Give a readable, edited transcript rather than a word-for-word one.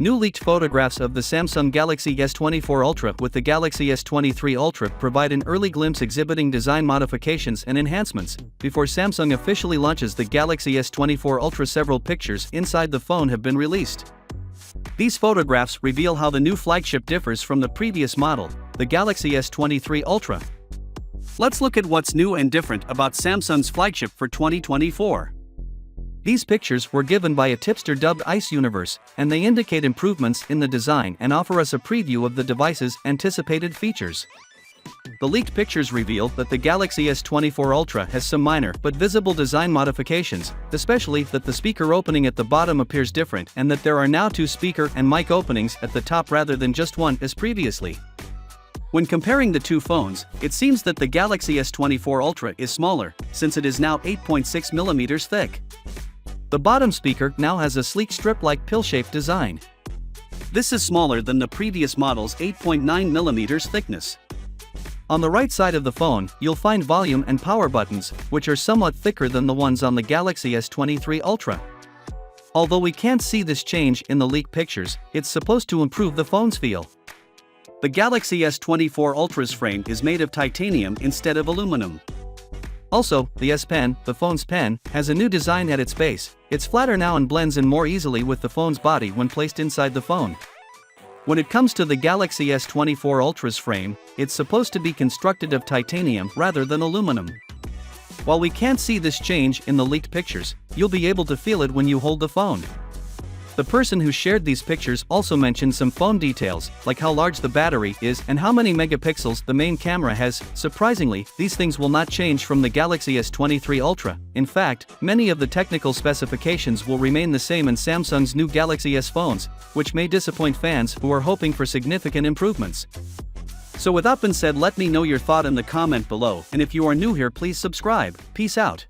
New leaked photographs of the Samsung Galaxy S24 Ultra with the Galaxy S23 Ultra provide an early glimpse exhibiting design modifications and enhancements. Before Samsung officially launches the Galaxy S24 Ultra, several pictures inside the phone have been released. These photographs reveal how the new flagship differs from the previous model, the Galaxy S23 Ultra. Let's look at what's new and different about Samsung's flagship for 2024. These pictures were given by a tipster dubbed Ice Universe, and they indicate improvements in the design and offer us a preview of the device's anticipated features. The leaked pictures reveal that the Galaxy S24 Ultra has some minor but visible design modifications, especially that the speaker opening at the bottom appears different and that there are now two speaker and mic openings at the top rather than just one as previously. When comparing the two phones, it seems that the Galaxy S24 Ultra is smaller, since it is now 8.6 mm thick. The bottom speaker now has a sleek strip-like pill-shaped design. This is smaller than the previous model's 8.9 mm thickness. On the right side of the phone, you'll find volume and power buttons, which are somewhat thicker than the ones on the Galaxy S23 Ultra. Although we can't see this change in the leaked pictures, it's supposed to improve the phone's feel. The Galaxy S24 Ultra's frame is made of titanium instead of aluminum. Also, the S Pen, the phone's pen, has a new design at its base. It's flatter now and blends in more easily with the phone's body when placed inside the phone. When it comes to the Galaxy S24 Ultra's frame, it's supposed to be constructed of titanium rather than aluminum. While we can't see this change in the leaked pictures, you'll be able to feel it when you hold the phone. The person who shared these pictures also mentioned some phone details, like how large the battery is and how many megapixels the main camera has. Surprisingly, these things will not change from the Galaxy S23 Ultra. In fact, many of the technical specifications will remain the same in Samsung's new Galaxy S phones, which may disappoint fans who are hoping for significant improvements. So with that being said, let me know your thought in the comment below, and if you are new here, please subscribe. Peace out.